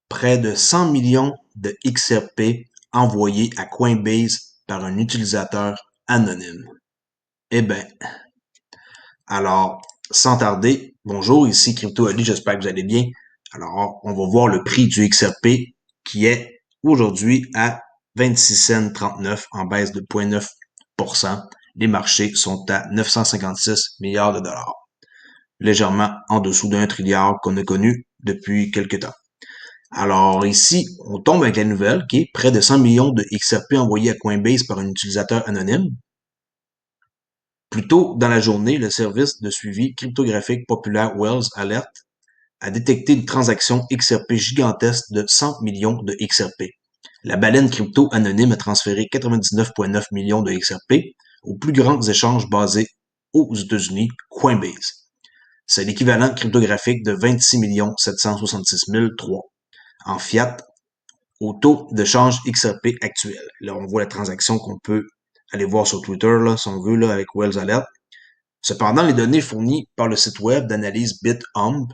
près de 100 millions de XRP envoyés à Coinbase par un utilisateur anonyme. Eh ben, alors, sans tarder, bonjour, ici Crypto Ali, j'espère que vous allez bien. Alors, on va voir le prix du XRP qui est aujourd'hui à 26 cents 39 en baisse de 0,9%. Les marchés sont à 956 milliards de dollars, légèrement en dessous d'un trilliard qu'on a connu depuis quelques temps. Alors ici, on tombe avec la nouvelle qui est près de 100 millions de XRP envoyés à Coinbase par un utilisateur anonyme. Plus tôt dans la journée, le service de suivi cryptographique populaire Wells Alert a détecté une transaction XRP gigantesque de 100 millions de XRP. La baleine crypto anonyme a transféré 99,9 millions de XRP aux plus grands échanges basés aux États-Unis, Coinbase. C'est l'équivalent cryptographique de 26 766 003 en fiat au taux de change XRP actuel. Là, on voit la transaction qu'on peut aller voir sur Twitter, là, si on veut, là, avec Wells Alert. Cependant, les données fournies par le site web d'analyse BitHump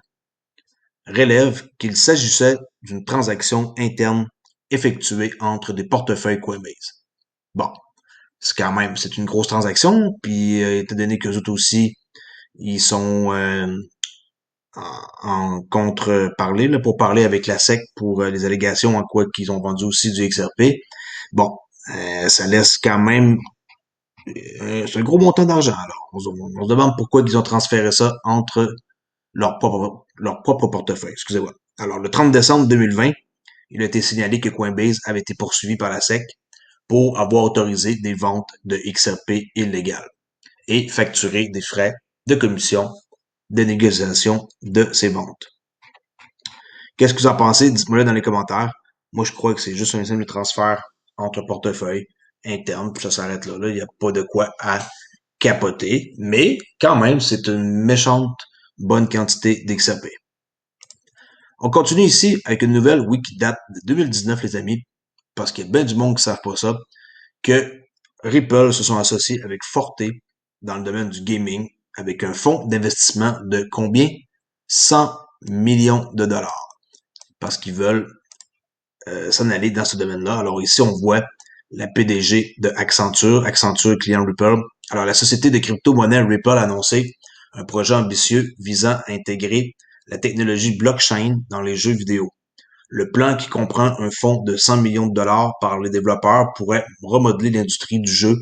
relèvent qu'il s'agissait d'une transaction interne effectuée entre des portefeuilles Coinbase. Bon, c'est une grosse transaction, puis étant donné qu'eux autres aussi, ils sont en contre-parler, là, pour parler avec la SEC pour les allégations en quoi qu'ils ont vendu aussi du XRP. Bon, ça laisse quand même c'est un gros montant d'argent. Alors, on se demande pourquoi ils ont transféré ça entre leur propre portefeuille. Excusez-moi. Alors, le 30 décembre 2020, il a été signalé que Coinbase avait été poursuivi par la SEC pour avoir autorisé des ventes de XRP illégales et facturé des frais de commission de négociation de ces ventes. Qu'est-ce que vous en pensez? Dites-moi-le dans les commentaires. Moi, je crois que c'est juste un simple transfert entre portefeuilles internes, puis ça s'arrête là. Il n'y a pas de quoi à capoter, mais quand même, c'est une méchante bonne quantité d'XRP. On continue ici avec une nouvelle, oui, qui date de 2019, les amis, parce qu'il y a bien du monde qui ne savent pas ça, que Ripple se sont associés avec Forte dans le domaine du gaming, avec un fonds d'investissement de combien? 100 millions de dollars. Parce qu'ils veulent s'en aller dans ce domaine-là. Alors ici, on voit la PDG de Accenture, Accenture client Ripple. Alors la société de crypto-monnaie Ripple a annoncé un projet ambitieux visant à intégrer la technologie blockchain dans les jeux vidéo. Le plan, qui comprend un fonds de 100 millions de dollars par les développeurs, pourrait remodeler l'industrie du jeu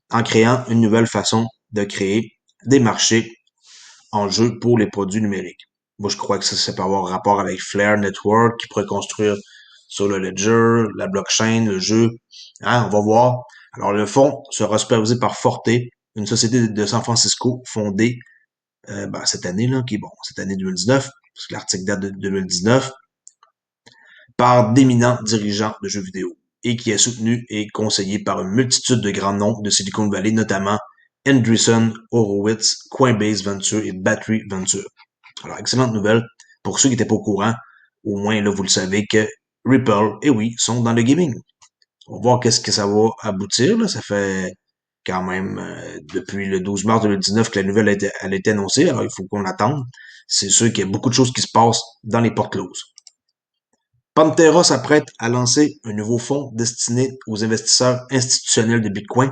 en créant une nouvelle façon de créer des marchés en jeu pour les produits numériques. Moi, je crois que ça peut avoir rapport avec Flare Network qui pourrait construire sur le ledger, la blockchain, le jeu. Hein, on va voir. Alors, le fonds sera supervisé par Forte, une société de San Francisco fondée cette année, là, qui est bon, cette année 2019, parce que l'article date de 2019, par d'éminents dirigeants de jeux vidéo et qui est soutenu et conseillé par une multitude de grands noms de Silicon Valley, notamment Andreessen Horowitz, Coinbase Venture et Battery Venture. Alors, excellente nouvelle. Pour ceux qui n'étaient pas au courant, au moins là, vous le savez que Ripple, et oui, sont dans le gaming. On va voir qu'est-ce que ça va aboutir. Là. Ça fait quand même depuis le 12 mars 2019 que la nouvelle a été annoncée. Alors, il faut qu'on attende. C'est sûr qu'il y a beaucoup de choses qui se passent dans les portes closes. Pantera s'apprête à lancer un nouveau fonds destiné aux investisseurs institutionnels de Bitcoin.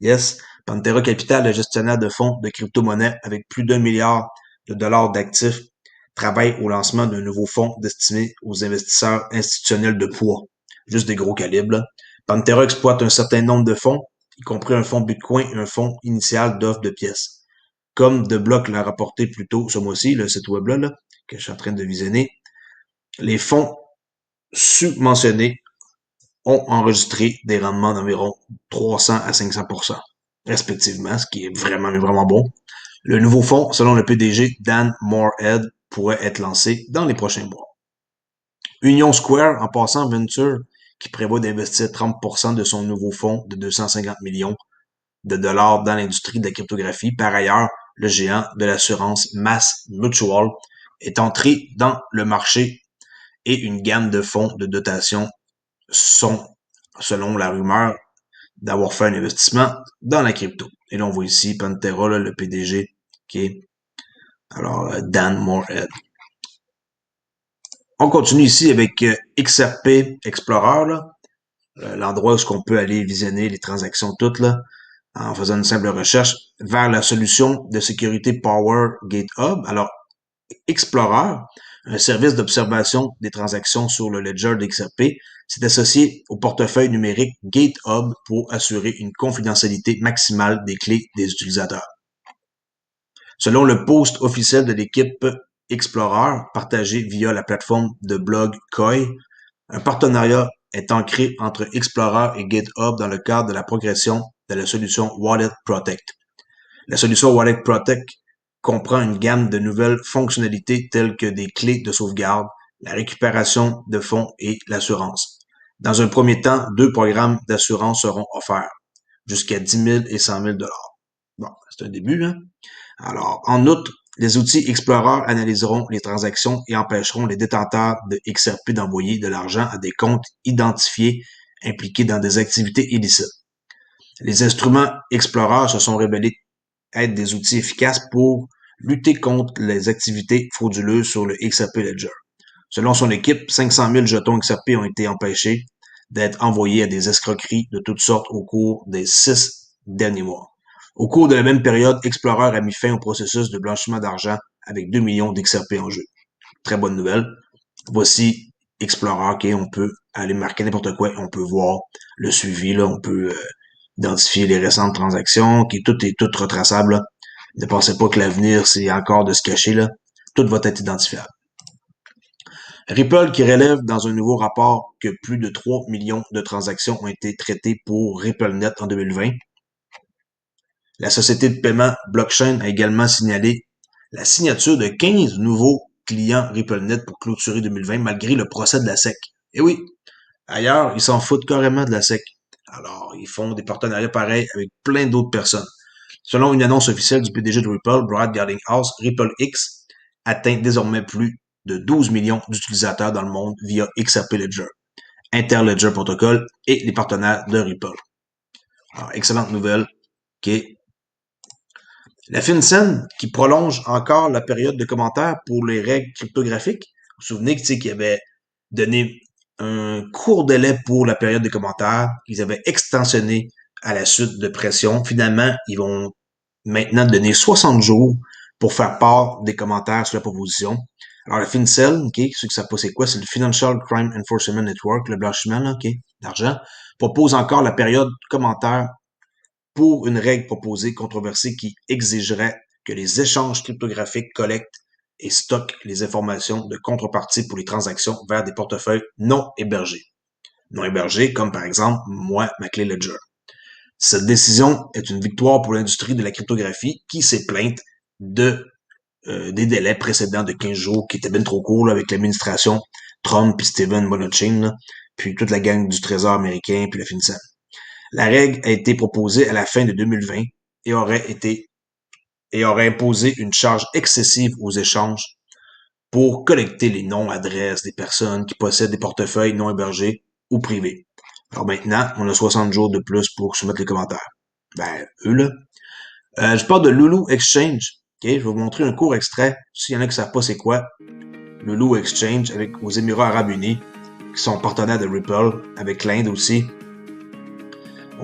Yes, Pantera Capital, le gestionnaire de fonds de crypto-monnaie avec plus d'1 milliard de dollars d'actifs, travaille au lancement d'un nouveau fonds destiné aux investisseurs institutionnels de poids, juste des gros calibres. Là. Pantera exploite un certain nombre de fonds, y compris un fonds Bitcoin et un fonds initial d'offres de pièces. Comme De Block l'a rapporté plus tôt ce mois-ci, le site web là, que je suis en train de visionner, les fonds subventionnés ont enregistré des rendements d'environ 300 à 500%, respectivement, ce qui est vraiment, vraiment bon. Le nouveau fonds, selon le PDG Dan Morehead, pourrait être lancé dans les prochains mois. Union Square, en passant Venture, qui prévoit d'investir 30% de son nouveau fonds de 250 millions de dollars dans l'industrie de la cryptographie. Par ailleurs, le géant de l'assurance Mass Mutual est entré dans le marché et une gamme de fonds de dotation sont, selon la rumeur, d'avoir fait un investissement dans la crypto. Et là, on voit ici Pantera, là, le PDG, qui est alors Dan Morehead. On continue ici avec XRP Explorer, l'endroit où on peut aller visionner les transactions toutes là, en faisant une simple recherche vers la solution de sécurité Power GateHub. Alors, Explorer, un service d'observation des transactions sur le ledger d'XRP, s'est associé au portefeuille numérique GateHub pour assurer une confidentialité maximale des clés des utilisateurs. Selon le post officiel de l'équipe Explorer, partagé via la plateforme de blog Koi, un partenariat est ancré entre Explorer et GitHub dans le cadre de la progression de la solution Wallet Protect. La solution Wallet Protect comprend une gamme de nouvelles fonctionnalités telles que des clés de sauvegarde, la récupération de fonds et l'assurance. Dans un premier temps, 2 programmes d'assurance seront offerts, jusqu'à 10 000 et 100 000 $. Bon, c'est un début, hein? Alors, en outre, les outils Explorer analyseront les transactions et empêcheront les détenteurs de XRP d'envoyer de l'argent à des comptes identifiés impliqués dans des activités illicites. Les instruments Explorer se sont révélés être des outils efficaces pour lutter contre les activités frauduleuses sur le XRP Ledger. Selon son équipe, 500 000 jetons XRP ont été empêchés d'être envoyés à des escroqueries de toutes sortes au cours des 6 derniers mois. Au cours de la même période, Explorer a mis fin au processus de blanchiment d'argent avec 2 millions d'XRP en jeu. Très bonne nouvelle. Voici Explorer, ok, on peut aller marquer n'importe quoi, on peut voir le suivi, là, on peut identifier les récentes transactions, tout est tout retraçable, là. Ne pensez pas que l'avenir, c'est encore de se cacher, là. Tout va être identifiable. Ripple qui relève dans un nouveau rapport que plus de 3 millions de transactions ont été traitées pour RippleNet en 2020. La société de paiement blockchain a également signalé la signature de 15 nouveaux clients RippleNet pour clôturer 2020 malgré le procès de la SEC. Et oui, ailleurs, ils s'en foutent carrément de la SEC. Alors, ils font des partenariats pareils avec plein d'autres personnes. Selon une annonce officielle du PDG de Ripple, Brad Garlinghouse, RippleX atteint désormais plus de 12 millions d'utilisateurs dans le monde via XRP Ledger, Interledger Protocol et les partenaires de Ripple. Alors, excellente nouvelle. OK. La FinCEN qui prolonge encore la période de commentaires pour les règles cryptographiques. Vous vous souvenez qu'ils avaient donné un court délai pour la période de commentaires. Ils avaient extensionné à la suite de pression. Finalement, ils vont maintenant donner 60 jours pour faire part des commentaires sur la proposition. Alors, la FinCEN, OK, ceux qui savent pas c'est quoi, c'est le Financial Crime Enforcement Network, le blanchiment, là, OK, d'argent, propose encore la période commentaire pour une règle proposée controversée qui exigerait que les échanges cryptographiques collectent et stockent les informations de contrepartie pour les transactions vers des portefeuilles non hébergés. Non hébergés, comme par exemple, moi, ma clé Ledger. Cette décision est une victoire pour l'industrie de la cryptographie qui s'est plainte des délais précédents de 15 jours qui étaient bien trop courts là, avec l'administration Trump puis Steven Mnuchin, puis toute la gang du Trésor américain puis la FinCEN. La règle a été proposée à la fin de 2020 et aurait imposé une charge excessive aux échanges pour collecter les noms, adresses des personnes qui possèdent des portefeuilles non hébergés ou privés. Alors maintenant, on a 60 jours de plus pour soumettre les commentaires. Ben, eux là. Je parle de Lulu Exchange. OK, je vais vous montrer un court extrait. S'il y en a qui ne savent pas c'est quoi. Lulu Exchange avec aux Émirats Arabes Unis, qui sont partenaires de Ripple, avec l'Inde aussi.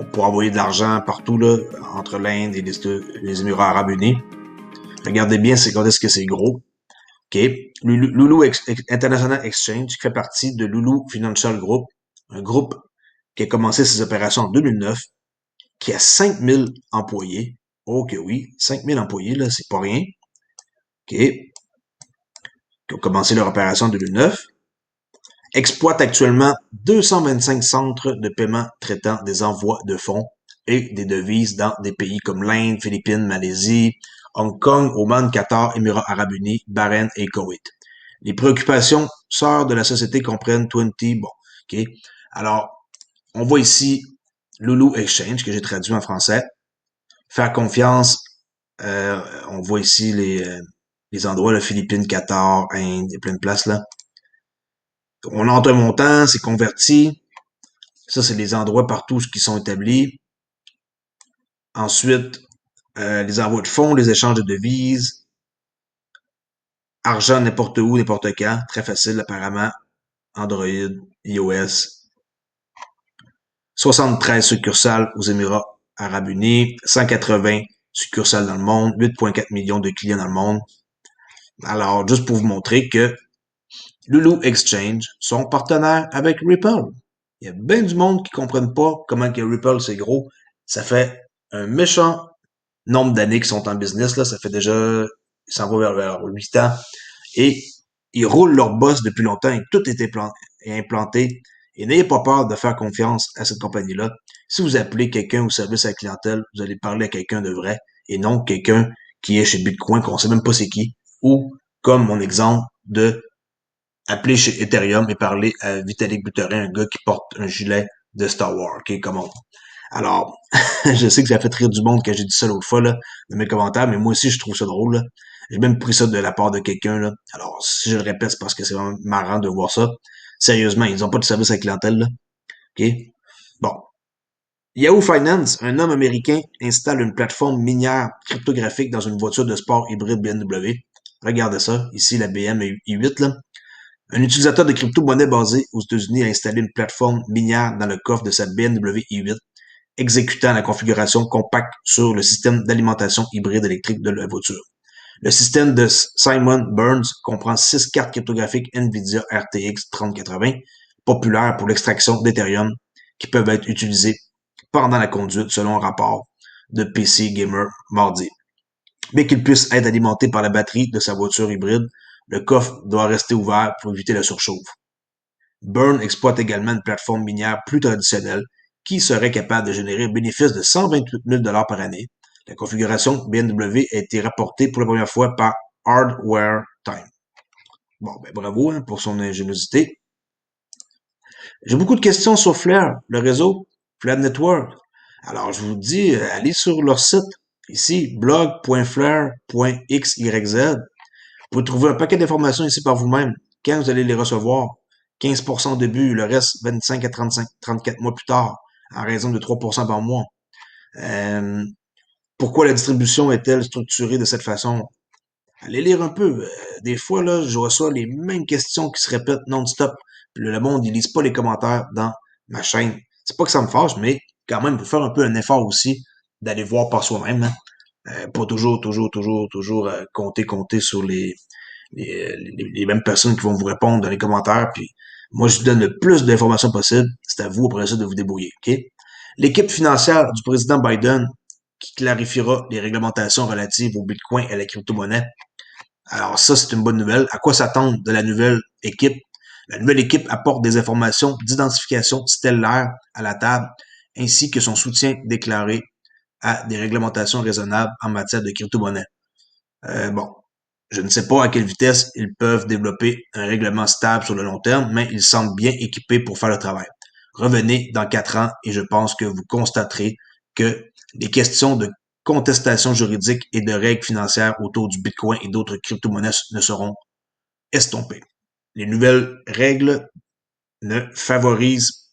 On peut envoyer de l'argent partout là, entre l'Inde et les Émirats Arabes Unis. Regardez bien quand est-ce que c'est gros. OK. Lulu International Exchange, qui fait partie de Lulu Financial Group, un groupe qui a commencé ses opérations en 2009, qui a 5000 employés. Oh que oui, 5000 employés, là, c'est pas rien. OK. Qui ont commencé leur opération en 2009. Exploite actuellement 225 centres de paiement traitant des envois de fonds et des devises dans des pays comme l'Inde, Philippines, Malaisie, Hong Kong, Oman, Qatar, Émirats Arabes Unis, Bahreïn et Koweït. Les préoccupations sœurs de la société comprennent 20, bon, OK. Alors, on voit ici Lulu Exchange, que j'ai traduit en français. Faire confiance, on voit ici les endroits, là, Philippines, Qatar, Inde, il y a plein de places, là. On entre un montant, c'est converti. Ça, c'est les endroits partout qui sont établis. Ensuite, les envois de fonds, les échanges de devises. Argent n'importe où, n'importe quand. Très facile, apparemment. Android, iOS. 73 succursales aux Émirats Arabes Unis. 180 succursales dans le monde. 8,4 millions de clients dans le monde. Alors, juste pour vous montrer que Lulu Exchange sont partenaires avec Ripple. Il y a bien du monde qui ne comprennent pas comment que Ripple c'est gros. Ça fait un méchant nombre d'années qu'ils sont en business. Là. Ça fait déjà, ils s'en vont vers 8 ans. Et ils roulent leur boss depuis longtemps et tout est implanté. Et n'ayez pas peur de faire confiance à cette compagnie-là. Si vous appelez quelqu'un au service à la clientèle, vous allez parler à quelqu'un de vrai et non quelqu'un qui est chez Bitcoin, qu'on sait même pas c'est qui, ou comme mon exemple de appeler chez Ethereum et parler à Vitalik Buterin, un gars qui porte un gilet de Star Wars, ok, comment. Alors, je sais que ça a fait rire du monde quand j'ai dit ça l'autre fois, là, dans mes commentaires, mais moi aussi, je trouve ça drôle, là. J'ai même pris ça de la part de quelqu'un, là. Alors, si je le répète, c'est parce que c'est vraiment marrant de voir ça. Sérieusement, ils ont pas de service à la clientèle, là. OK? Bon. Yahoo Finance, un homme américain installe une plateforme minière cryptographique dans une voiture de sport hybride BMW. Regardez ça. Ici, la BM i8, là. Un utilisateur de crypto-monnaie basé aux États-Unis a installé une plateforme minière dans le coffre de sa BMW i8, exécutant la configuration compacte sur le système d'alimentation hybride électrique de la voiture. Le système de Simon Burns comprend 6 cartes cryptographiques NVIDIA RTX 3080, populaires pour l'extraction d'Ethereum, qui peuvent être utilisées pendant la conduite selon un rapport de PC Gamer mardi. Bien qu'il puisse être alimenté par la batterie de sa voiture hybride, le coffre doit rester ouvert pour éviter la surchauffe. Burn exploite également une plateforme minière plus traditionnelle qui serait capable de générer un bénéfice de 128 000 par année. La configuration BMW a été rapportée pour la première fois par Hardware Time. Bon, ben bravo hein, pour son ingéniosité. J'ai beaucoup de questions sur Flare, le réseau, Flare Network. Alors, je vous dis, allez sur leur site, ici, blog.flare.xyz. Vous pouvez trouver un paquet d'informations ici par vous-même. Quand vous allez les recevoir, 15% au début, le reste 25 à 34 mois plus tard, en raison de 3% par mois. Euh, Pourquoi la distribution est-elle structurée de cette façon? Allez lire un peu. Des fois, là, je reçois les mêmes questions qui se répètent non-stop. Puis le monde, ils lisent pas les commentaires dans ma chaîne. C'est pas que ça me fâche, mais quand même, il faut faire un peu un effort aussi d'aller voir par soi-même. Hein. Pas toujours compter sur les mêmes personnes qui vont vous répondre dans les commentaires. Puis moi, je vous donne le plus d'informations possible. C'est à vous après ça de vous débrouiller. OK? L'équipe financière du président Biden qui clarifiera les réglementations relatives au Bitcoin et à la crypto-monnaie. Alors ça, c'est une bonne nouvelle. À quoi s'attendre de la nouvelle équipe? La nouvelle équipe apporte des informations d'identification stellaire à la table, ainsi que son soutien déclaré à des réglementations raisonnables en matière de crypto-monnaie. Bon, je ne sais pas à quelle vitesse ils peuvent développer un règlement stable sur le long terme, mais ils semblent bien équipés pour faire le travail. Revenez dans 4 ans et je pense que vous constaterez que les questions de contestation juridique et de règles financières autour du Bitcoin et d'autres crypto-monnaies ne seront estompées. Les nouvelles règles ne favorisent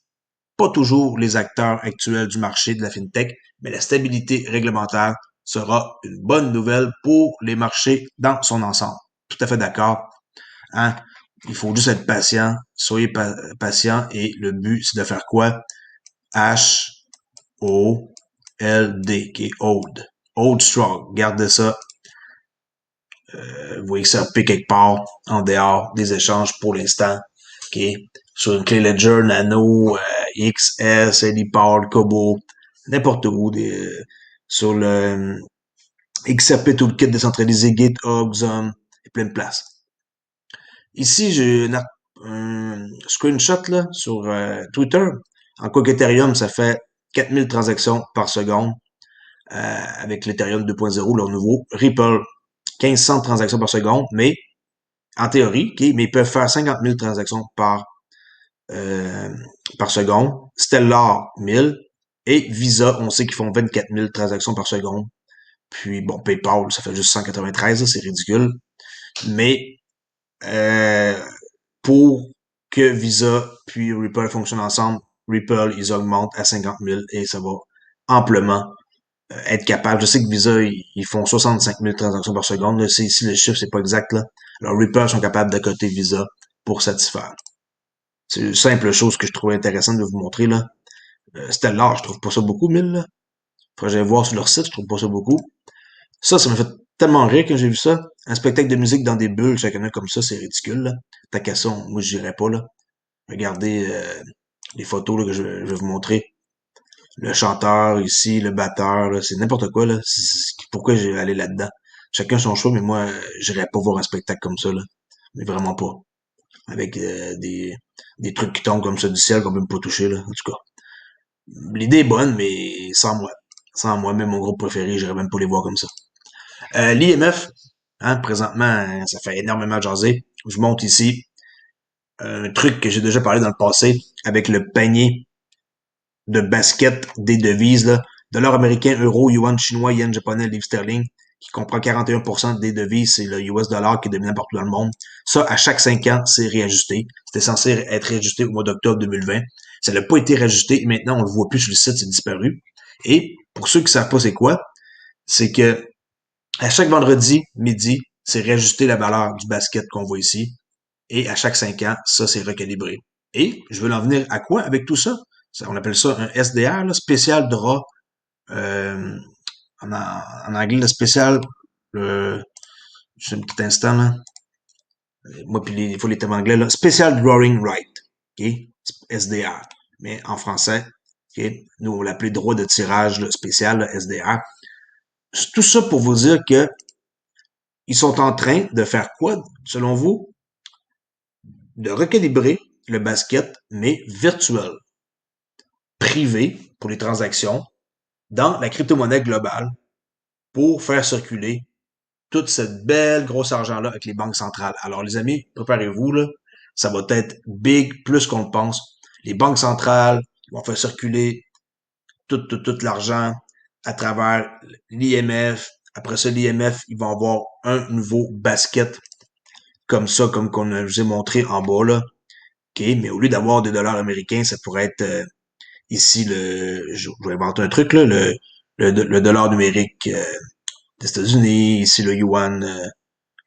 pas toujours les acteurs actuels du marché de la fintech, mais la stabilité réglementaire sera une bonne nouvelle pour les marchés dans son ensemble. Tout à fait d'accord. Hein? Il faut juste être patient. Soyez patient et le but, c'est de faire quoi? H-O-L-D, qui est Hold. Hold strong. Gardez ça. Vous XRP quelque part en dehors des échanges pour l'instant. OK? Sur une clé Ledger, Nano, XS, Heliport, Kobo, n'importe où. Sur le XRP Toolkit décentralisé, GitHub, Xum, et plein de places. Ici, j'ai un screenshot là, sur Twitter. En quoi qu'Ethereum, ça fait 4000 transactions par seconde avec l'Ethereum 2.0, leur nouveau. Ripple, 1500 transactions par seconde, mais en théorie, okay, mais ils peuvent faire 50 000 transactions euh, par seconde. Stellar, 1000. Et Visa, on sait qu'ils font 24 000 transactions par seconde. Puis, bon, PayPal, ça fait juste 193, c'est ridicule. Mais euh, pour que Visa puis Ripple fonctionnent ensemble, Ripple, ils augmentent à 50 000 et ça va amplement être capable. Je sais que Visa, ils font 65 000 transactions par seconde. Là, ici, le chiffre, c'est pas exact, là. Alors, Ripple sont capables d'accoter Visa pour satisfaire. C'est une simple chose que je trouvais intéressante de vous montrer, là. Stellar, je trouve pas ça beaucoup, 1000, là. Faudrait que j'aille voir sur leur site, je trouve pas ça beaucoup. Ça m'a fait tellement rire quand j'ai vu ça. Un spectacle de musique dans des bulles, chacun comme ça, c'est ridicule, là. T'as qu'à ça, moi, je dirais pas, là. Regardez les photos là, que je vais vous montrer. Le chanteur ici, le batteur, là, c'est n'importe quoi, là. Pourquoi j'ai allé là-dedans? Chacun son choix, mais moi, j'irais pas voir un spectacle comme ça, là. Mais vraiment pas. Avec des trucs qui tombent comme ça du ciel qu'on peut même pas toucher, là. En tout cas. L'idée est bonne, mais sans moi. Sans moi, même mon groupe préféré, j'irais même pas les voir comme ça. L'IMF, hein, présentement, ça fait énormément jaser. Je monte ici un truc que j'ai déjà parlé dans le passé avec le panier de basket des devises, là. Dollar américain, euro, yuan chinois, yen japonais, livre sterling, qui comprend 41% des devises, c'est le US dollar qui est dominant partout dans le monde. Ça, à chaque 5 ans, c'est réajusté. C'était censé être réajusté au mois d'octobre 2020. Ça n'a pas été réajusté et maintenant, on le voit plus sur le site, c'est disparu. Et pour ceux qui savent pas c'est quoi, c'est que à chaque vendredi midi, c'est réajusté la valeur du basket qu'on voit ici. Et à chaque 5 ans, ça, c'est recalibré. Et je veux en venir à quoi avec tout ça? On appelle ça un SDR, là, Special Draw. Euh, en anglais, le spécial, juste un petit instant, là. Moi, puis il faut les termes anglais, là. Special Drawing Right. OK? SDR. Mais en français, OK? Nous, on l'appelait droit de tirage là, spécial, là, SDR. Tout ça pour vous dire que ils sont en train de faire quoi, selon vous? De recalibrer le basket, mais virtuel, privé pour les transactions, dans la crypto-monnaie globale pour faire circuler toute cette belle grosse argent-là avec les banques centrales. Alors, les amis, préparez-vous, là. Ça va être big, plus qu'on le pense. Les banques centrales vont faire circuler tout l'argent à travers l'IMF. Après ça, l'IMF, ils vont avoir un nouveau basket comme ça, comme qu'on a, je vous ai montré en bas, là. OK, mais au lieu d'avoir des dollars américains, ça pourrait être ici je vais inventer un truc, là, le dollar numérique des États-Unis, ici le yuan,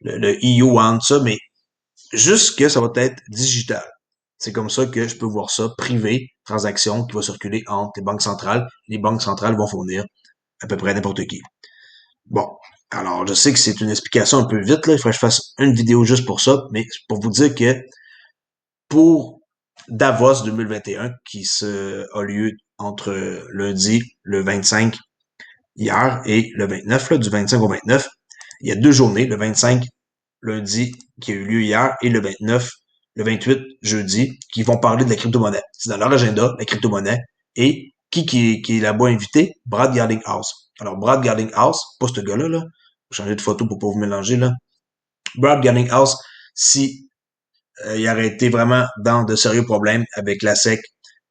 le e-yuan, ça, mais juste que ça va être digital. C'est comme ça que je peux voir ça, privé, transaction qui va circuler entre les banques centrales. Les banques centrales vont fournir à peu près n'importe qui. Bon, alors je sais que c'est une explication un peu vite, là, il faudrait que je fasse une vidéo juste pour ça, mais pour vous dire que pour Davos 2021, qui a lieu entre lundi, le 25, hier, et le 29, là, du 25 au 29, il y a 2 journées, le 25 lundi qui a eu lieu hier et le 29, le 28 jeudi, qui vont parler de la crypto-monnaie. C'est dans leur agenda, la crypto-monnaie. Et qui est là-bas invité? Brad Garlinghouse. Alors, Brad Garlinghouse, pas ce gars-là, là. Je vais changer de photo pour pas vous mélanger, là. Brad Garlinghouse, si il aurait été vraiment dans de sérieux problèmes avec la SEC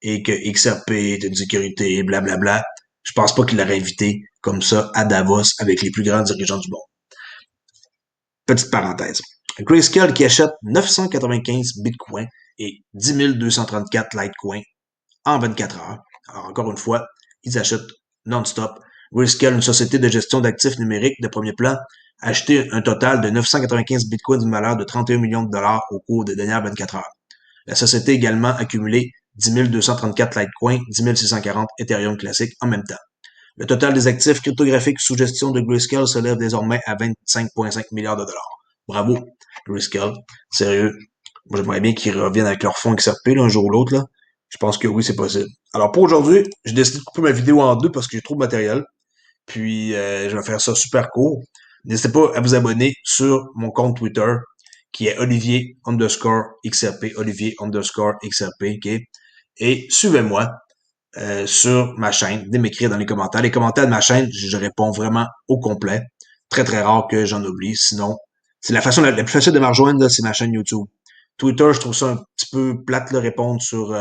et que XRP était une sécurité, blablabla, je pense pas qu'il l'aurait invité comme ça à Davos avec les plus grands dirigeants du monde. Petite parenthèse. Grayscale qui achète 995 bitcoins et 10 234 litecoins en 24 heures. Alors, encore une fois, ils achètent non-stop. Grayscale, une société de gestion d'actifs numériques de premier plan, a acheté un total de 995 bitcoins d'une valeur de 31 millions de dollars au cours des dernières 24 heures. La société a également accumulé 10 234 litecoins, 10 640 Ethereum classiques en même temps. Le total des actifs cryptographiques sous gestion de Grayscale s'élève désormais à 25,5 milliards de dollars. Bravo, Grayscale. Sérieux. Moi, j'aimerais bien qu'ils reviennent avec leur fonds XRP là, un jour ou l'autre. Là. Je pense que oui, c'est possible. Alors pour aujourd'hui, j'ai décidé de couper ma vidéo en deux parce que j'ai trop de matériel. Puis je vais faire ça super court. N'hésitez pas à vous abonner sur mon compte Twitter qui est Olivier underscore XRP, Olivier underscore XRP, ok? Et suivez-moi sur ma chaîne, de m'écrire dans les commentaires. Les commentaires de ma chaîne, je réponds vraiment au complet. Très, très rare que j'en oublie. Sinon, c'est la façon la plus facile de me rejoindre, là, c'est ma chaîne YouTube. Twitter, je trouve ça un petit peu plate de répondre sur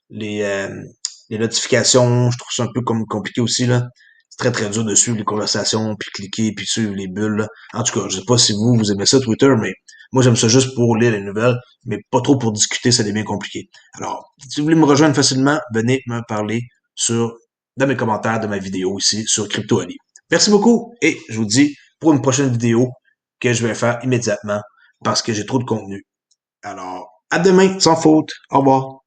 les, euh, les notifications. Je trouve ça un peu comme compliqué aussi, là. C'est très, très dur de suivre les conversations, puis cliquer, puis suivre les bulles, là. En tout cas, je sais pas si vous aimez ça, Twitter, mais moi, j'aime ça juste pour lire les nouvelles, mais pas trop pour discuter, ça devient compliqué. Alors, si vous voulez me rejoindre facilement, venez me parler dans mes commentaires de ma vidéo ici sur CryptoAli. Merci beaucoup et je vous dis pour une prochaine vidéo que je vais faire immédiatement. parce que j'ai trop de contenu. Alors, à demain, sans faute. Au revoir.